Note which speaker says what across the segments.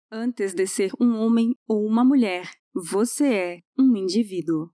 Speaker 1: Antes de ser um homem ou uma mulher, você é um indivíduo.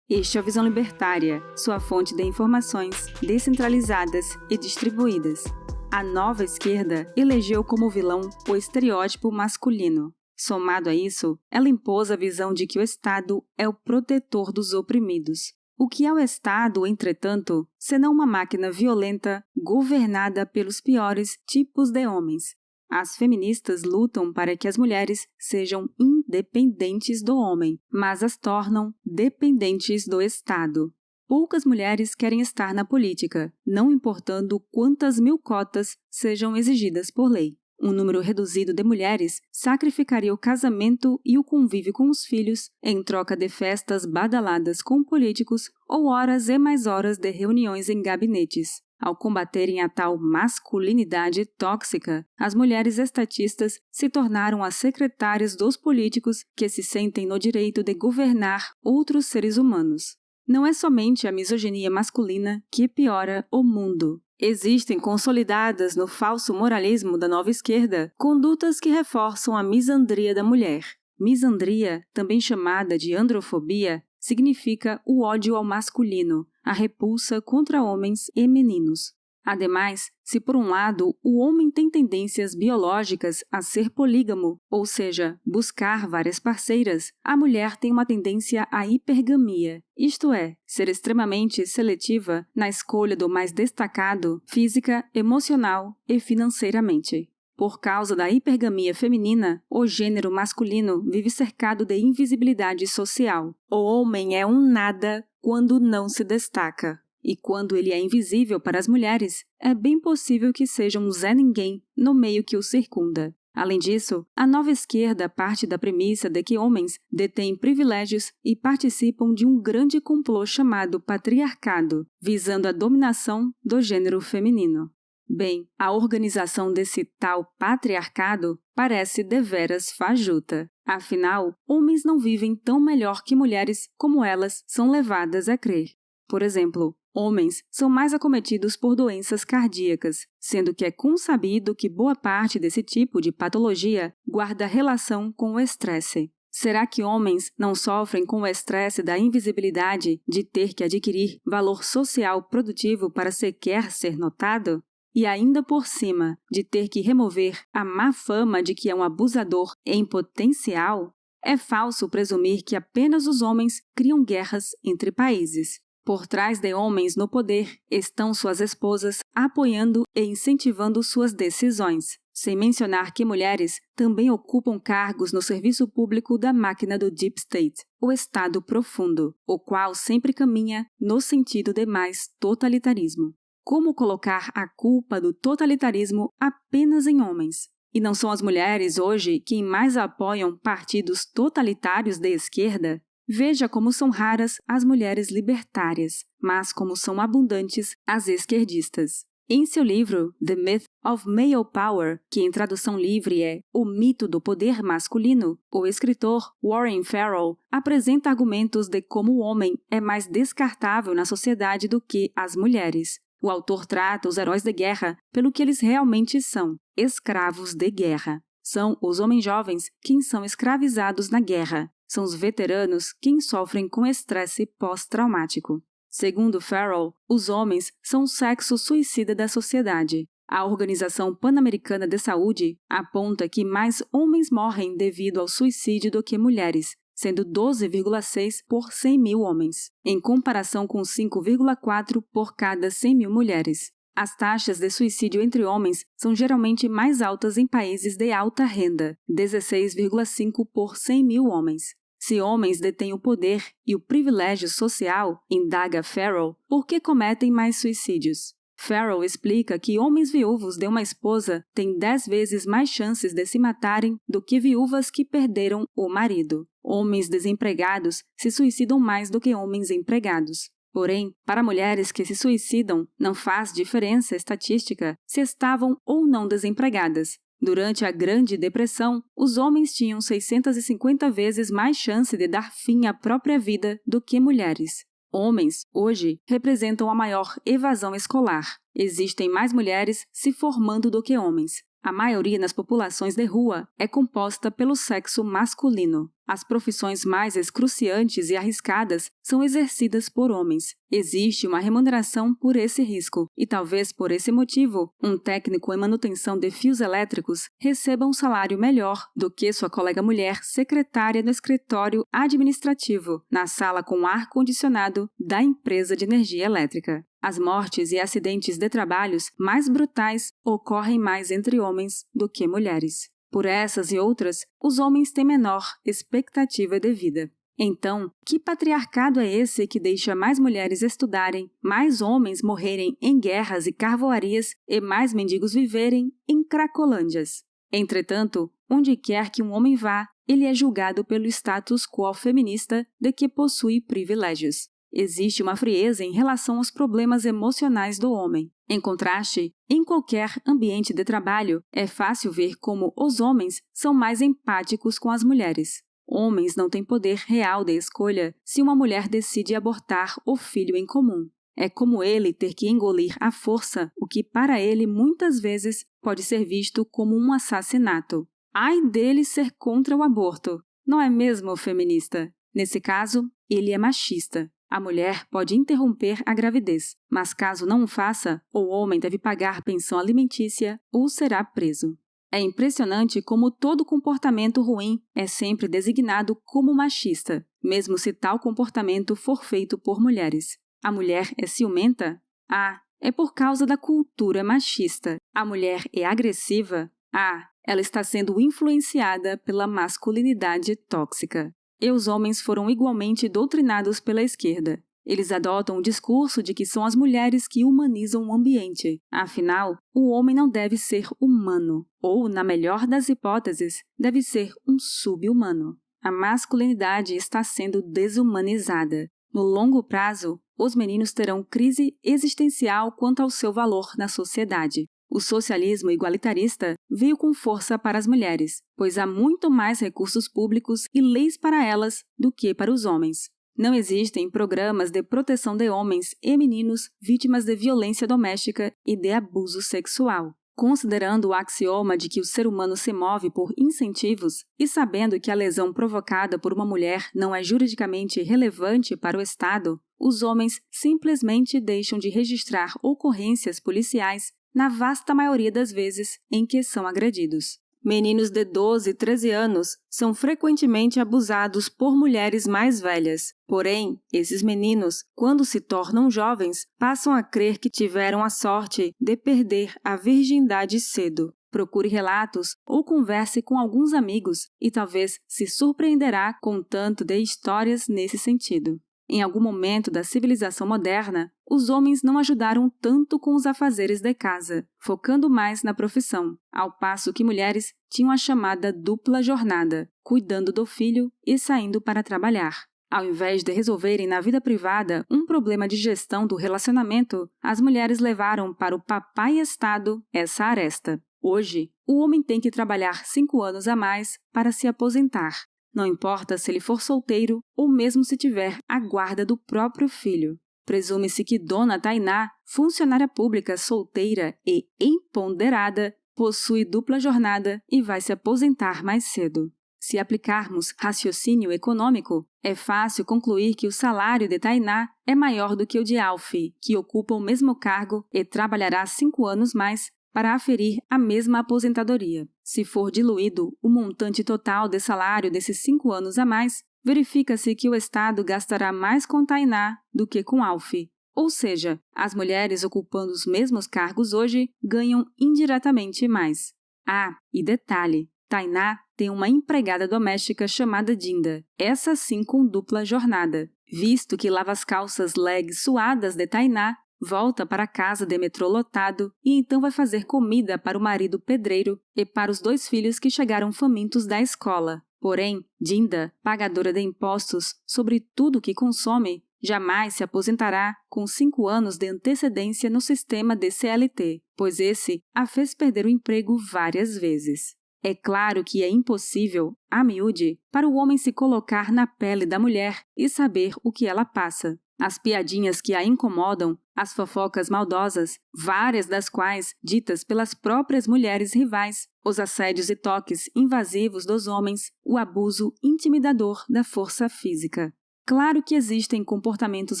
Speaker 1: Este é a Visão Libertária, sua fonte de informações descentralizadas e distribuídas. A nova esquerda elegeu como vilão o estereótipo masculino. Somado a isso, ela impôs a visão de que o Estado é o protetor dos oprimidos. O que é o Estado, entretanto, senão uma máquina violenta governada pelos piores tipos de homens? As feministas lutam para que as mulheres sejam independentes do homem, mas as tornam dependentes do Estado. Poucas mulheres querem estar na política, não importando quantas mil cotas sejam exigidas por lei. Um número reduzido de mulheres sacrificaria o casamento e o convívio com os filhos em troca de festas badaladas com políticos ou horas e mais horas de reuniões em gabinetes. Ao combaterem a tal masculinidade tóxica, as mulheres estatistas se tornaram as secretárias dos políticos que se sentem no direito de governar outros seres humanos. Não é somente a misoginia masculina que piora o mundo. Existem consolidadas no falso moralismo da nova esquerda condutas que reforçam a misandria da mulher. Misandria, também chamada de androfobia, significa o ódio ao masculino, a repulsa contra homens e meninos. Ademais, se por um lado o homem tem tendências biológicas a ser polígamo, ou seja, buscar várias parceiras, a mulher tem uma tendência à hipergamia, isto é, ser extremamente seletiva na escolha do mais destacado física, emocional e financeiramente. Por causa da hipergamia feminina, o gênero masculino vive cercado de invisibilidade social. O homem é um nada quando não se destaca. E quando ele é invisível para as mulheres, é bem possível que seja um Zé Ninguém no meio que o circunda. Além disso, a nova esquerda parte da premissa de que homens detêm privilégios e participam de um grande complô chamado patriarcado, visando a dominação do gênero feminino. Bem, a organização desse tal patriarcado parece deveras fajuta. Afinal, homens não vivem tão melhor que mulheres como elas são levadas a crer. Por exemplo, homens são mais acometidos por doenças cardíacas, sendo que é consabido que boa parte desse tipo de patologia guarda relação com o estresse. Será que homens não sofrem com o estresse da invisibilidade de ter que adquirir valor social produtivo para sequer ser notado? E ainda por cima de ter que remover a má fama de que é um abusador em potencial? É falso presumir que apenas os homens criam guerras entre países. Por trás de homens no poder estão suas esposas apoiando e incentivando suas decisões, sem mencionar que mulheres também ocupam cargos no serviço público da máquina do Deep State, o Estado profundo, o qual sempre caminha no sentido de mais totalitarismo. Como colocar a culpa do totalitarismo apenas em homens? E não são as mulheres hoje quem mais apoiam partidos totalitários de esquerda? Veja como são raras as mulheres libertárias, mas como são abundantes as esquerdistas. Em seu livro The Myth of Male Power, que em tradução livre é O Mito do Poder Masculino, o escritor Warren Farrell apresenta argumentos de como o homem é mais descartável na sociedade do que as mulheres. O autor trata os heróis de guerra pelo que eles realmente são, escravos de guerra. São os homens jovens quem são escravizados na guerra. São os veteranos quem sofrem com estresse pós-traumático. Segundo Farrell, os homens são o sexo suicida da sociedade. A Organização Pan-Americana de Saúde aponta que mais homens morrem devido ao suicídio do que mulheres, sendo 12,6 por 100 mil homens, em comparação com 5,4 por cada 100 mil mulheres. As taxas de suicídio entre homens são geralmente mais altas em países de alta renda, 16,5 por 100 mil homens. Se homens detêm o poder e o privilégio social, indaga Farrell, por que cometem mais suicídios? Farrell explica que homens viúvos de uma esposa têm 10 vezes mais chances de se matarem do que viúvas que perderam o marido. Homens desempregados se suicidam mais do que homens empregados. Porém, para mulheres que se suicidam, não faz diferença estatística se estavam ou não desempregadas. Durante a Grande Depressão, os homens tinham 650 vezes mais chance de dar fim à própria vida do que mulheres. Homens, hoje, representam a maior evasão escolar. Existem mais mulheres se formando do que homens. A maioria nas populações de rua é composta pelo sexo masculino. As profissões mais excruciantes e arriscadas são exercidas por homens. Existe uma remuneração por esse risco e, talvez por esse motivo, um técnico em manutenção de fios elétricos receba um salário melhor do que sua colega mulher secretária no escritório administrativo, na sala com ar-condicionado da empresa de energia elétrica. As mortes e acidentes de trabalhos mais brutais ocorrem mais entre homens do que mulheres. Por essas e outras, os homens têm menor expectativa de vida. Então, que patriarcado é esse que deixa mais mulheres estudarem, mais homens morrerem em guerras e carvoarias e mais mendigos viverem em cracolândias? Entretanto, onde quer que um homem vá, ele é julgado pelo status quo feminista de que possui privilégios. Existe uma frieza em relação aos problemas emocionais do homem. Em contraste, em qualquer ambiente de trabalho, é fácil ver como os homens são mais empáticos com as mulheres. Homens não têm poder real de escolha se uma mulher decide abortar o filho em comum. É como ele ter que engolir à força o que para ele muitas vezes pode ser visto como um assassinato. Ai dele ser contra o aborto, não é mesmo, feminista? Nesse caso, ele é machista. A mulher pode interromper a gravidez, mas caso não o faça, o homem deve pagar pensão alimentícia ou será preso. É impressionante como todo comportamento ruim é sempre designado como machista, mesmo se tal comportamento for feito por mulheres. A mulher é ciumenta? Ah, é por causa da cultura machista. A mulher é agressiva? Ah, ela está sendo influenciada pela masculinidade tóxica. E os homens foram igualmente doutrinados pela esquerda. Eles adotam o discurso de que são as mulheres que humanizam o ambiente. Afinal, o homem não deve ser humano, ou, na melhor das hipóteses, deve ser um sub-humano. A masculinidade está sendo desumanizada. No longo prazo, os meninos terão crise existencial quanto ao seu valor na sociedade. O socialismo igualitarista veio com força para as mulheres, pois há muito mais recursos públicos e leis para elas do que para os homens. Não existem programas de proteção de homens e meninos vítimas de violência doméstica e de abuso sexual. Considerando o axioma de que o ser humano se move por incentivos e sabendo que a lesão provocada por uma mulher não é juridicamente relevante para o Estado, os homens simplesmente deixam de registrar ocorrências policiais na vasta maioria das vezes em que são agredidos. Meninos de 12 e 13 anos são frequentemente abusados por mulheres mais velhas. Porém, esses meninos, quando se tornam jovens, passam a crer que tiveram a sorte de perder a virgindade cedo. Procure relatos ou converse com alguns amigos e talvez se surpreenderá com o tanto de histórias nesse sentido. Em algum momento da civilização moderna, os homens não ajudaram tanto com os afazeres de casa, focando mais na profissão, ao passo que mulheres tinham a chamada dupla jornada, cuidando do filho e saindo para trabalhar. Ao invés de resolverem na vida privada um problema de gestão do relacionamento, as mulheres levaram para o papai Estado essa aresta. Hoje, o homem tem que trabalhar 5 anos a mais para se aposentar. Não importa se ele for solteiro ou mesmo se tiver a guarda do próprio filho. Presume-se que Dona Tainá, funcionária pública solteira e empoderada, possui dupla jornada e vai se aposentar mais cedo. Se aplicarmos raciocínio econômico, é fácil concluir que o salário de Tainá é maior do que o de Alfie, que ocupa o mesmo cargo e trabalhará 5 anos mais para aferir a mesma aposentadoria. Se for diluído o montante total de salário desses 5 anos a mais, verifica-se que o Estado gastará mais com Tainá do que com Alfie. Ou seja, as mulheres ocupando os mesmos cargos hoje ganham indiretamente mais. Ah, e detalhe, Tainá tem uma empregada doméstica chamada Dinda, essa sim com dupla jornada, visto que lava as calças leg suadas de Tainá, volta para casa de metrô lotado e então vai fazer comida para o marido pedreiro e para os 2 filhos que chegaram famintos da escola. Porém, Dinda, pagadora de impostos sobre tudo que consome, jamais se aposentará com 5 anos de antecedência no sistema de CLT, pois esse a fez perder o emprego várias vezes. É claro que é impossível, a miúde, para o homem se colocar na pele da mulher e saber o que ela passa. As piadinhas que a incomodam, as fofocas maldosas, várias das quais ditas pelas próprias mulheres rivais, os assédios e toques invasivos dos homens, o abuso intimidador da força física. Claro que existem comportamentos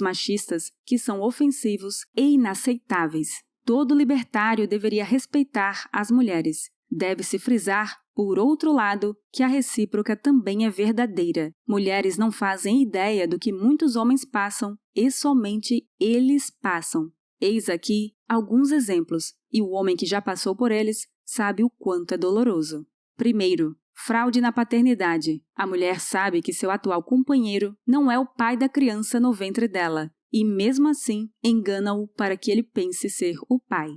Speaker 1: machistas que são ofensivos e inaceitáveis. Todo libertário deveria respeitar as mulheres. Deve-se frisar, por outro lado, que a recíproca também é verdadeira. Mulheres não fazem ideia do que muitos homens passam e somente eles passam. Eis aqui alguns exemplos, e o homem que já passou por eles sabe o quanto é doloroso. Primeiro, fraude na paternidade. A mulher sabe que seu atual companheiro não é o pai da criança no ventre dela, e mesmo assim engana-o para que ele pense ser o pai.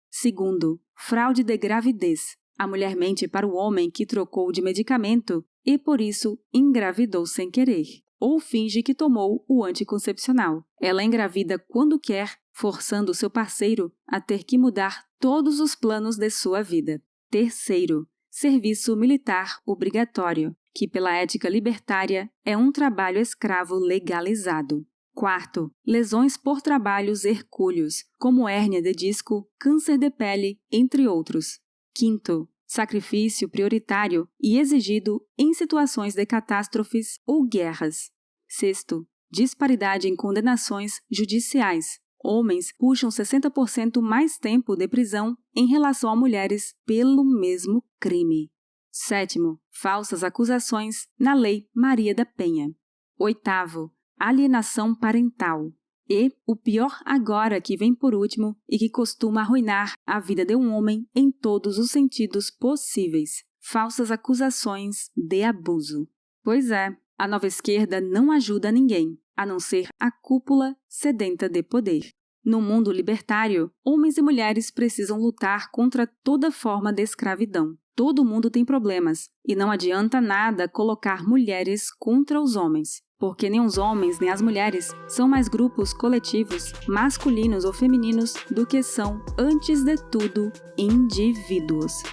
Speaker 1: Segundo, fraude de gravidez. A mulher mente para o homem que trocou de medicamento e, por isso, engravidou sem querer, ou finge que tomou o anticoncepcional. Ela engravida quando quer, forçando seu parceiro a ter que mudar todos os planos de sua vida. Terceiro, serviço militar obrigatório, que pela ética libertária é um trabalho escravo legalizado. Quarto, lesões por trabalhos hercúleos, como hérnia de disco, câncer de pele, entre outros. Quinto, sacrifício prioritário e exigido em situações de catástrofes ou guerras. Sexto, disparidade em condenações judiciais. Homens puxam 60% mais tempo de prisão em relação a mulheres pelo mesmo crime. Sétimo, falsas acusações na Lei Maria da Penha. Oitavo, alienação parental. E o pior agora que vem por último e que costuma arruinar a vida de um homem em todos os sentidos possíveis. Falsas acusações de abuso. Pois é, a nova esquerda não ajuda ninguém, a não ser a cúpula sedenta de poder. No mundo libertário, homens e mulheres precisam lutar contra toda forma de escravidão. Todo mundo tem problemas, e não adianta nada colocar mulheres contra os homens. Porque nem os homens nem as mulheres são mais grupos coletivos, masculinos ou femininos, do que são, antes de tudo, indivíduos.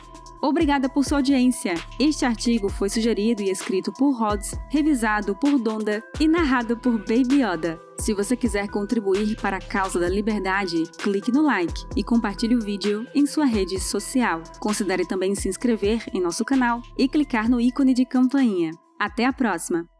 Speaker 1: Obrigada por sua audiência. Este artigo foi sugerido e escrito por Rhodes, revisado por Donda e narrado por Baby Yoda. Se você quiser contribuir para a causa da liberdade, clique no like e compartilhe o vídeo em sua rede social. Considere também se inscrever em nosso canal e clicar no ícone de campainha. Até a próxima!